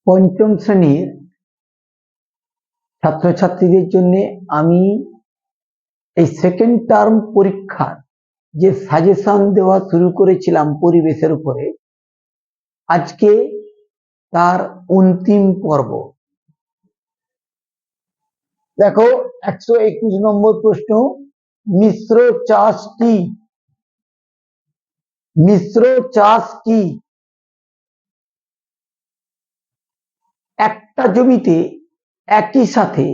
পঞ্চম শ্রেণীর ছাত্রছাত্রীদের জন্য আমি এই সেকেন্ড টার্ম পরীক্ষার যে সাজেশন দেওয়া শুরু করেছিলাম পরিবেশের উপরে, আজকে তার অন্তিম পর্ব। দেখো 121 নম্বর প্রশ্ন, মিশ্র চাষ কি? মিশ্র চাষ কি? একটা জমিতে একই সাথে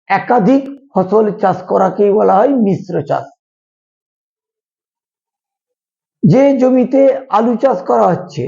একাধিক ফসল চাষ করাকেই বলা হয় মিশ্র চাষ। যে জমিতে আলু চাষ করা হচ্ছে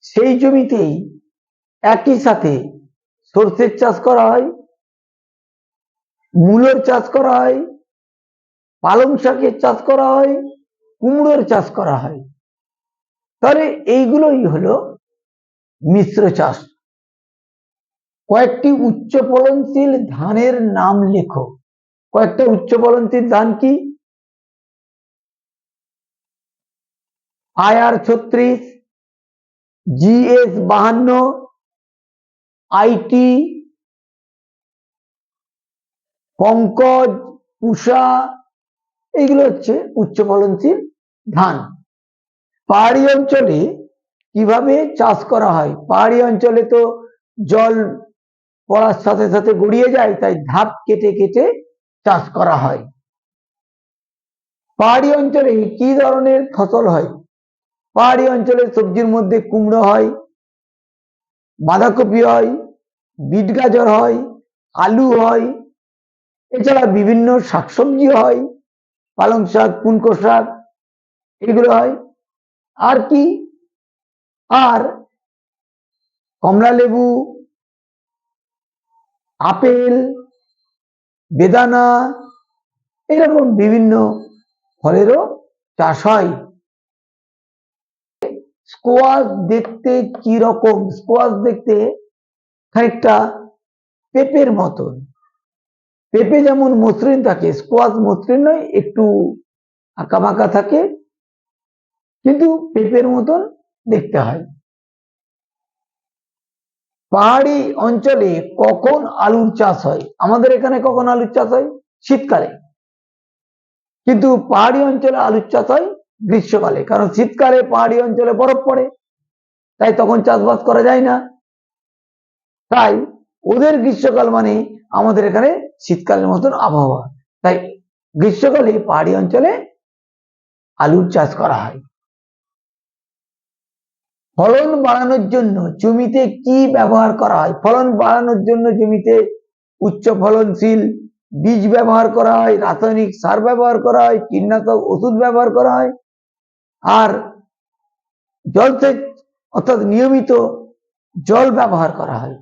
সেই জমিতেই একই সাথে সরষের চাষ করা হয়, মূলোর চাষ করা হয়, পালং শাকের চাষ করা হয়, কুমড়োর চাষ করা হয়। তাহলে এইগুলোই হলো মিশ্র চাষ। কয়েকটি উচ্চ ফলনশীল ধানের নাম লেখো। কয়েকটা উচ্চ ফলনশীল ধান কি? IR 36, GS 52, IT, পঙ্কজ, পুষা, এইগুলো হচ্ছে উচ্চ ফলনশীল ধান। পাহাড়ি অঞ্চলে কিভাবে চাষ করা হয়? পাহাড়ি অঞ্চলে তো জল পড়ার সাথে সাথে গড়িয়ে যায়, তাই ধাপ কেটে কেটে চাষ করা হয়। পাহাড়ি অঞ্চলে কি ধরনের ফসল হয়? পাহাড়ি অঞ্চলে সবজির মধ্যে কুমড়ো হয়, বাঁধাকপি হয়, বিট গাজর হয়, আলু হয়, এছাড়া বিভিন্ন শাকসবজি হয়, পালং শাক, পুনকো শাক, এগুলো হয়। আর কি? আর কমলা লেবু, আপেল, বেদানা, এরকম বিভিন্ন ফলেরও চাষ হয়। স্কোয়াশ দেখতে কি রকম? স্কোয়াশ দেখতে খানিকটা পেঁপের মতন। পেঁপে যেমন মসৃণ থাকে, স্কোয়াশ মসৃণ নয়, একটু আঁকাবাঁকা থাকে, কিন্তু পেঁপের মতন দেখতে হয়। পাহাড়ি অঞ্চলে কখন আলুর চাষ হয়? আমাদের এখানে কখন আলুর চাষ হয়? শীতকালে। কিন্তু পাহাড়ি অঞ্চলে আলুর চাষ হয় গ্রীষ্মকালে, কারণ শীতকালে পাহাড়ি অঞ্চলে বরফ পড়ে, তাই তখন চাষবাস করা যায় না। তাই ওদের গ্রীষ্মকাল মানে আমাদের এখানে শীতকালের মতন আবহাওয়া, তাই গ্রীষ্মকালে পাহাড়ি অঞ্চলে আলুর চাষ করা হয়। ফলন বাড়ানোর জন্য জমিতে কি ব্যবহার করা হয়? ফলন বাড়ানোর জন্য জমিতে উচ্চ ফলনশীল বীজ ব্যবহার করা হয়, রাসায়নিক সার ব্যবহার করা হয়, কীটনাশক ওষুধ ব্যবহার করা হয়, আর জলসেচ অর্থাৎ নিয়মিত জল ব্যবহার করা হয়।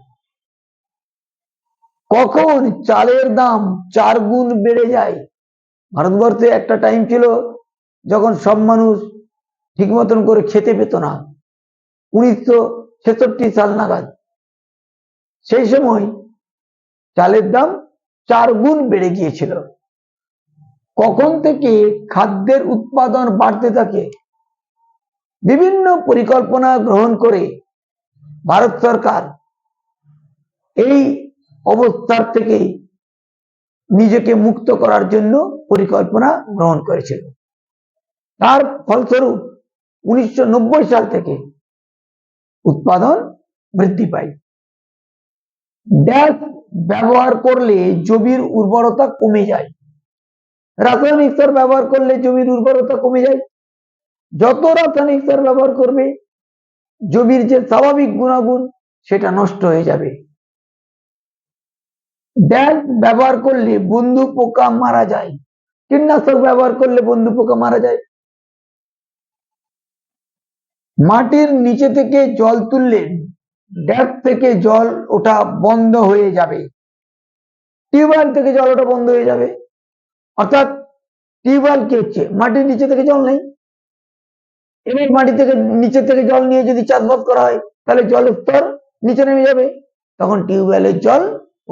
কখন চালের দাম 4 গুণ বেড়ে যায়? ভারতবর্ষে একটা টাইম ছিল যখন সব মানুষ ঠিক মতন করে খেতে পেত না, 1966 সাল নাগাদ। সেই সময় চালের দাম 4 গুণ বেড়ে গিয়েছিল। কখন থেকে খাদ্যের উৎপাদন বাড়তে থাকে? বিভিন্ন পরিকল্পনা গ্রহণ করে ভারত সরকার এই অবস্থার থেকে নিজেকে মুক্ত করার জন্য পরিকল্পনা গ্রহণ করেছিল। তার ফলস্বরূপ 1990 সাল থেকে উৎপাদন বৃদ্ধি পায়। ড্যাশ ব্যবহার করলে জমির উর্বরতা কমে যায়? রাসায়নিক সার ব্যবহার করলে জমির উর্বরতা কমে যায়। যত রাসায়নিক সার ব্যবহার করবে জমির যে স্বাভাবিক গুণাগুণ সেটা নষ্ট হয়ে যাবে। ড্যাশ ব্যবহার করলে বন্ধু পোকা মারা যায়? কীটনাশক ব্যবহার করলে বন্ধু পোকা মারা যায়। মাটির নিচে থেকে জল তুললে ড্যাশ থেকে জল ওঠা বন্ধ হয়ে যাবে? টিউবওয়েল থেকে জল ওঠা বন্ধ হয়ে যাবে। অর্থাৎ টিউবওয়েল কি হচ্ছে? মাটির নিচে থেকে জল নেই, এবার মাটি থেকে নিচে থেকে জল নিয়ে যদি চাষবাস করা হয় তাহলে জলের স্তর নিচে নেমে যাবে, তখন টিউবওয়েলের জল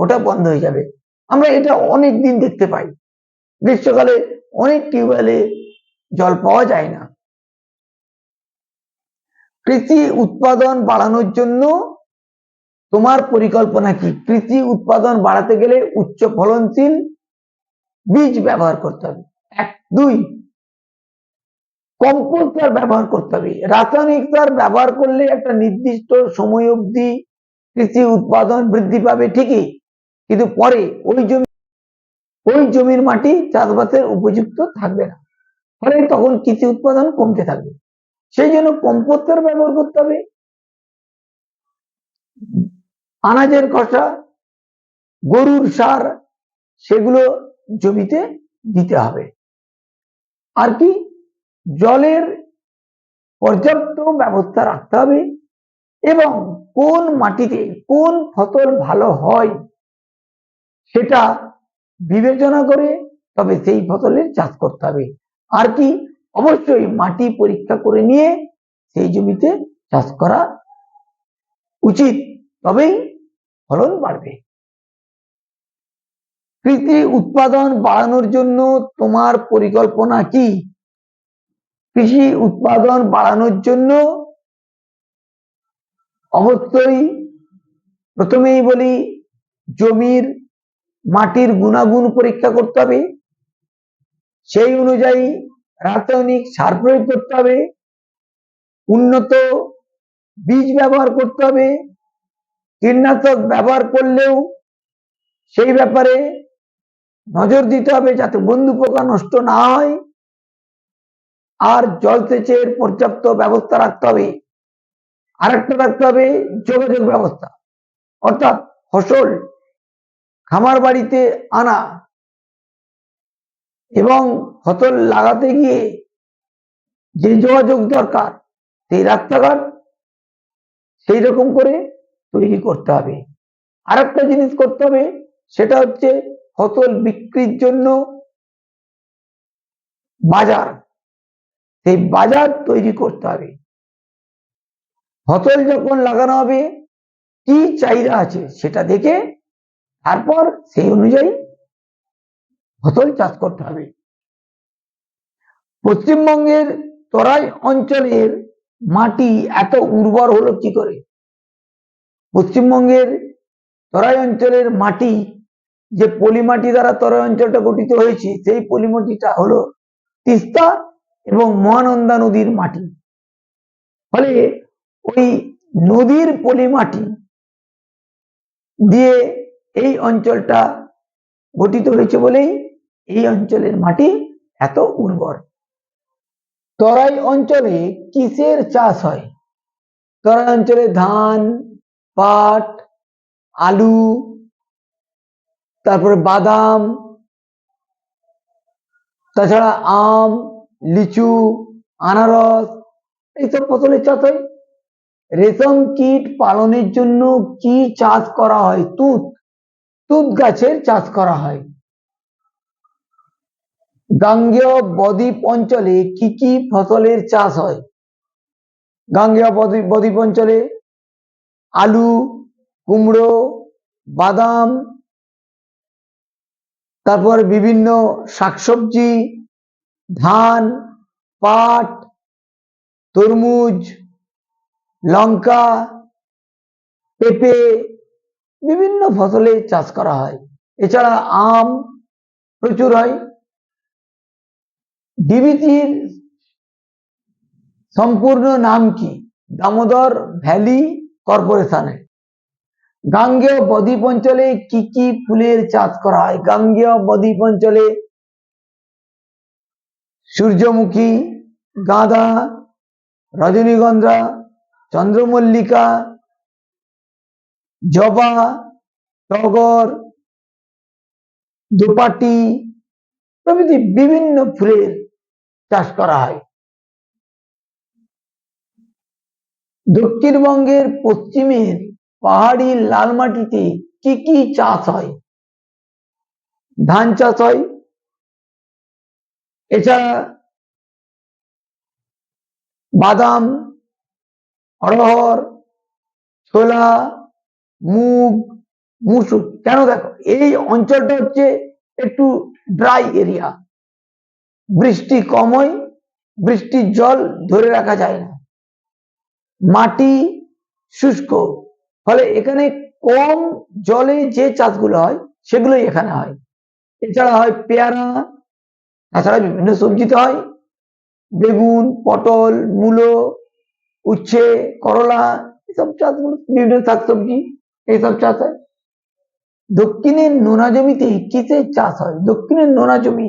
ওটা বন্ধ হয়ে যাবে। আমরা এটা অনেক দিন দেখতে পাই, গ্রীষ্মকালে অনেক টিউবওয়েলে জল পাওয়া যায় না। কৃষি উৎপাদন বাড়ানোর জন্য তোমার পরিকল্পনা কি? কৃষি উৎপাদন বাড়াতে গেলে উচ্চ ফলনশীল বীজ ব্যবহার করতে হবে। 1 2 কম্পোস্ট সার ব্যবহার করতে হবে। রাসায়নিক সার ব্যবহার করলে একটা নির্দিষ্ট সময় অবধি কৃষি উৎপাদন বৃদ্ধি পাবে ঠিকই, কিন্তু পরে ওই জমির মাটি চাষবাসের উপযুক্ত থাকবে না, ফলে তখন কৃষি উৎপাদন কমতে থাকবে। সেই জন্য কম্পোস্ট সার ব্যবহার করতে হবে। আনাজের খোসা, গরুর সার, সেগুলো জমিতে দিতে হবে। আর কি, জলের পর্যাপ্ত ব্যবস্থা রাখতে হবে এবং কোন মাটিতে কোন ফসল ভালো হয় সেটা বিবেচনা করে তবে সেই ফসলের চাষ করতে হবে। আর কি, অবশ্যই মাটি পরীক্ষা করে নিয়ে সেই জমিতে চাষ করা উচিত, তবেই ফলন বাড়বে। কৃষি উৎপাদন বাড়ানোর জন্য তোমার পরিকল্পনা কি? কৃষি উৎপাদন বাড়ানোর জন্য অবশ্যই প্রথমেই বলি, জমির মাটির গুণাগুণ পরীক্ষা করতে হবে, সেই অনুযায়ী রাসায়নিক সার প্রয়োগ করতে হবে, উন্নত বীজ ব্যবহার করতে হবে, কীটনাশক ব্যবহার করলেও সেই ব্যাপারে নজর দিতে হবে যাতে বন্ধু পোকা নষ্ট না হয়, আর জলসেচের পর্যাপ্ত ব্যবস্থা রাখতে হবে। আরেকটা রাখতে হবে যোগাযোগ ব্যবস্থা, অর্থাৎ ফসল খামার বাড়িতে আনা এবং ফসল লাগাতে গিয়ে যে যোগাযোগ দরকার সেই রাস্তাঘাট সেই রকম করে তৈরি করতে হবে। আরেকটা জিনিস করতে হবে, সেটা হচ্ছে ফসল বিক্রির জন্য বাজার, সেই বাজার তৈরি করতে হবে। ফসল যখন লাগানো হবে কি চাহিদা আছে সেটা দেখে তারপর সেই অনুযায়ী ফসল চাষ করতে হবে। পশ্চিমবঙ্গের তরাই অঞ্চলের মাটি এত উর্বর হলো কি করে? পশ্চিমবঙ্গের তরাই অঞ্চলের মাটি, যে পলিমাটি দ্বারা তরাই অঞ্চলটা গঠিত হয়েছে, সেই পলিমাটিটা হলো তিস্তা এবং মহানন্দা নদীর মাটি। ফলে ওই নদীর পলিমাটি দিয়ে এই অঞ্চলটা গঠিত হয়েছে বলেই এই অঞ্চলের মাটি এত উর্বর। তরাই অঞ্চলে কিসের চাষ হয়? তরাই অঞ্চলে ধান, পাট, আলু, তারপরে বাদাম, তাছাড়া আম, লিচু, আনারস, এইসব ফসলের চাষ হয়। রেশম কীট পালনের জন্য কি চাষ করা হয়? তুঁত গাছের চাষ করা হয়। গাঙ্গেয় বদ্বীপ অঞ্চলে কি কি ফসলের চাষ হয়? গাঙ্গেয় বদ্বীপ অঞ্চলে আলু, কুমড়ো, বাদাম, তারপর বিভিন্ন শাকসবজি, ধান, পাট, তরমুজ, লঙ্কা, পেঁপে, বিভিন্ন ফসলের চাষ করা হয়। এছাড়া আম প্রচুর হয়। ডিভিসির সম্পূর্ণ নাম কি? Damodar valley corporation. গাঙ্গেয় বদ্বীপ অঞ্চলে কি কি ফুলের চাষ করা হয়? গাঙ্গেয় বদ্বীপ অঞ্চলে সূর্যমুখী, গাঁদা, রজনীগন্ধা, চন্দ্রমল্লিকা, জবা, টগর, দোপাটি প্রভৃতি বিভিন্ন ফুলের চাষ করা হয়। দক্ষিণবঙ্গের পশ্চিমের পাহাড়ি লাল মাটিতে কি কি চাষ হয়? ধান চাষ হয়। এছাড়া বাদাম, অড়হর, ছোলা, মুগ, মুসুর। কেন? দেখো, এই অঞ্চলটা হচ্ছে একটু ড্রাই এরিয়া, বৃষ্টি কম হয়, বৃষ্টির জল ধরে রাখা যায় না, মাটি শুষ্ক, ফলে এখানে কম জলে যে চাষগুলো হয় সেগুলোই এখানে হয়। এছাড়া হয় পেয়ারা, তাছাড়া বিভিন্ন সবজিতে হয়, বেগুন, পটল, মূলো, উচ্ছে, করলা, এসব চাষগুলো, বিভিন্ন শাকসবজি, এইসব চাষ হয়। দক্ষিণের নোনা জমিতে কিসের চাষ হয়? দক্ষিণের নোনা জমি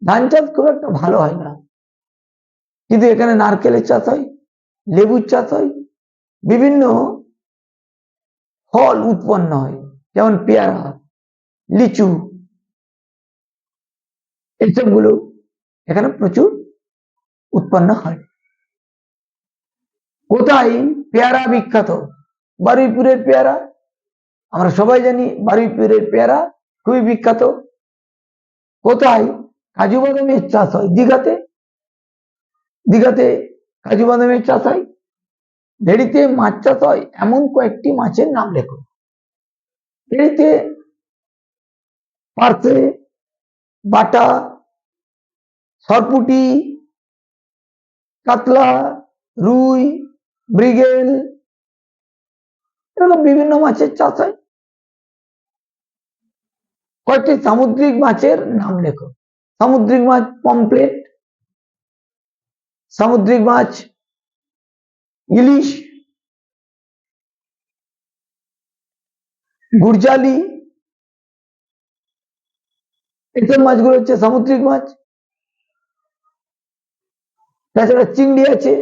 ধান চাষ খুব একটা ভালো হয় না, কিন্তু এখানে নারকেলের চাষ হয়, লেবুর চাষ হয়, বিভিন্ন ফল উৎপন্ন হয়, যেমন পেয়ারা, লিচু, এইসবগুলো এখানে প্রচুর উৎপন্ন হয়। কোথায় পেয়ারা বিখ্যাত? বারুইপুরের পেয়ারা, আমরা সবাই জানি বারুইপুরের পেয়ারা খুবই বিখ্যাত। কোথায় কাজু বাদামের চাষ হয়? দীঘাতে। দীঘাতে কাজু বাদামের চাষ হয়। ভেড়িতে মাছ চাষ হয় এমন কয়েকটি মাছের নাম লেখো। ভেড়িতে পার্সে, বাটা, সরপুটি, কাতলা, রুই, মৃগেল, এরকম বিভিন্ন মাছের চাষ হয়। কয়েকটি সামুদ্রিক মাছের নাম লেখো। সামুদ্রিক মাছ পমফ্রেট, সামুদ্রিক মাছ ইলিশ, গুরজালি, এইসব মাছগুলো হচ্ছে সামুদ্রিক মাছ। তাছাড়া চিংড়ি আছে,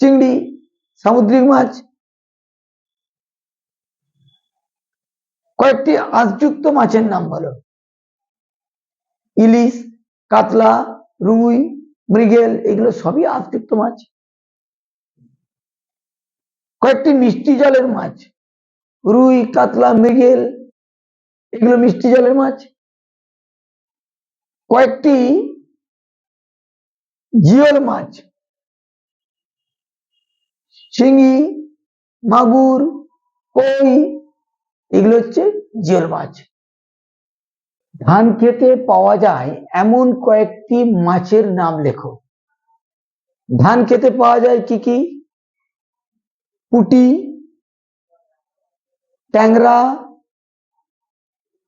চিংড়ি সামুদ্রিক মাছ। কয়েকটি আঁশযুক্ত মাছের নাম বলো। ইলিশ, কাতলা, রুই, মৃগেল, এগুলো সবই আঁশযুক্ত মাছ। কয়েকটি মিষ্টি জলের মাছ। রুই, কাতলা, মৃগেল, এগুলো মিষ্টি জলের মাছ। কয়েকটি জিওল মাছ। শিঙি, মাগুর, কই, এগুলো হচ্ছে জিওল মাছ। ধান খেতে পাওয়া যায় এমন কয়েকটি মাছের নাম লেখো। ধান খেতে পাওয়া যায় কি কি? পুঁটি, ট্যাংরা,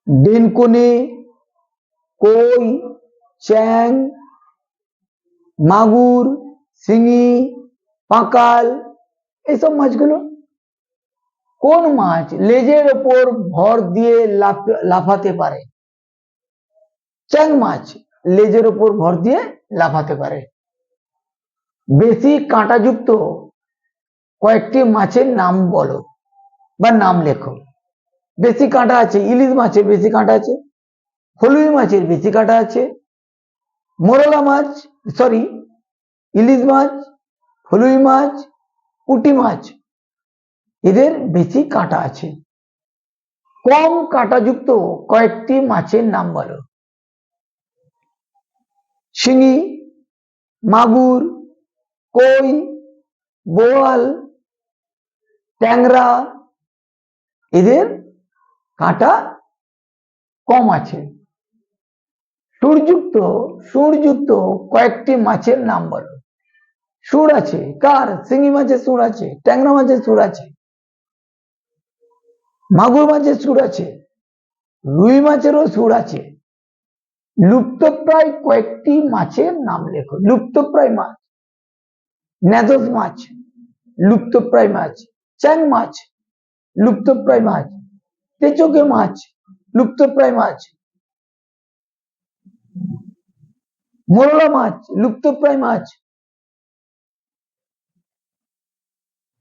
ডেনকনে, কই, চ্যাং, মাগুর, শিঙি, পাঁকাল, এইসব মাছগুলো। কোন মাছ লেজের ওপর ভর দিয়ে লাফাতে পারে? চ্যাং মাছ লেজের ওপর ভর দিয়ে লাফাতে পারে। বেশি কাঁটাযুক্ত কয়েকটি মাছের নাম বলো বা নাম লেখো। বেশি কাঁটা আছে, ইলিশ মাছের বেশি কাঁটা আছে, ফলুই মাছের বেশি কাঁটা আছে, মোরলা মাছ, সরি, ইলিশ মাছ, ফলুই মাছ, পুঁটি মাছ, এদের বেশি কাঁটা আছে। কম কাঁটাযুক্ত কয়েকটি মাছের নাম বলো। শিঙি, মাগুর, কই, বোয়াল, ট্যাংরা, এদের কাঁটা কম আছে। সুরযুক্ত কয়েকটি মাছের নাম বলো। সুর আছে কার? শিঙি মাছের সুর আছে, ট্যাংরা মাছের সুর আছে, মাগুর মাছের সুর আছে, রুই মাছেরও সুর আছে। লুপ্তপ্রায় কয়েকটি মাছের নাম লেখো। লুপ্তপ্রায় মাছ, ন্যাদোস মাছ লুপ্তপ্রায় মাছ, চ্যাং মাছ লুপ্তপ্রায় মাছ, তেচোকে মাছ লুপ্তপ্রায় মাছ, মোরলা মাছ লুপ্তপ্রায় মাছ।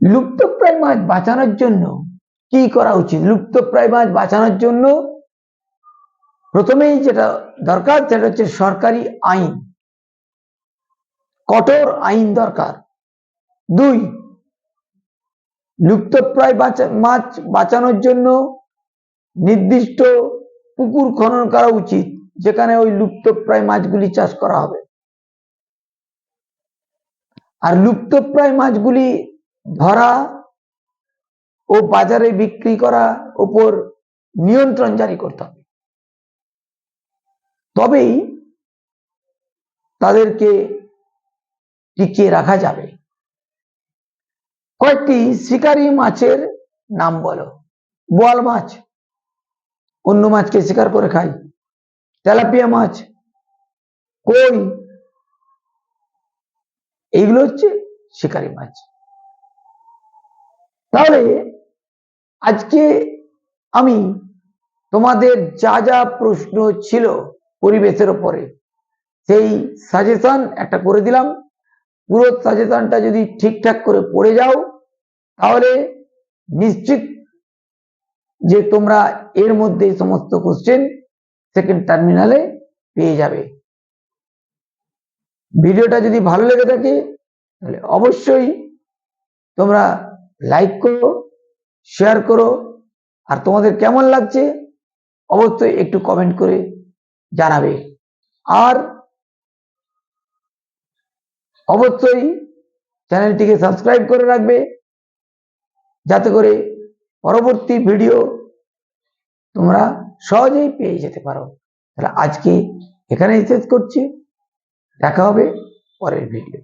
লুপ্তপ্রায় মাছ বাঁচানোর জন্য কি করা উচিত? লুপ্তপ্রায় মাছ বাঁচানোর জন্য প্রথমেই যেটা দরকার সেটা হচ্ছে সরকারি আইন, কঠোর আইন দরকার। 2, লুপ্তপ্রায় মাছ বাঁচানোর জন্য নির্দিষ্ট পুকুর খনন করা উচিত, যেখানে ওই লুপ্তপ্রায় মাছগুলি চাষ করা হবে। আর লুপ্তপ্রায় মাছগুলি ধরা ও বাজারে বিক্রি করা উপর নিয়ন্ত্রণ জারি করতে হবে, তবেই তাদেরকে টিকিয়ে রাখা যাবে। কয়েকটি শিকারী মাছের নাম বলো। বোয়াল মাছ অন্য মাছকে শিকার করে খায়। তেলাপিয়া মাছ, কই, এইগুলো হচ্ছে শিকারী মাছ। তাহলে আজকে আমি তোমাদের যা যা প্রশ্ন ছিল পরিবেশের উপরে সেই সাজেশন একটা করে দিলাম। পুরো সাজেশনটা যদি ঠিকঠাক করে পড়ে যাও তাহলে নিশ্চিত যে তোমরা এর মধ্যে সমস্ত কোশ্চেন সেকেন্ড টার্মিনালে পেয়ে যাবে। ভিডিওটা যদি ভালো লেগে থাকে তাহলে অবশ্যই তোমরা লাইক করো, শেয়ার করো, আর তোমাদের কেমন লাগছে অবশ্যই একটু কমেন্ট করে জানাবে। আর অবশ্যই চ্যানেলটিকে সাবস্ক্রাইব করে রাখবে যাতে করে পরবর্তী ভিডিও তোমরা সহজেই পেয়ে যেতে পারো। তাহলে আজকে এখানেই শেষ করছি, দেখা হবে পরের ভিডিও।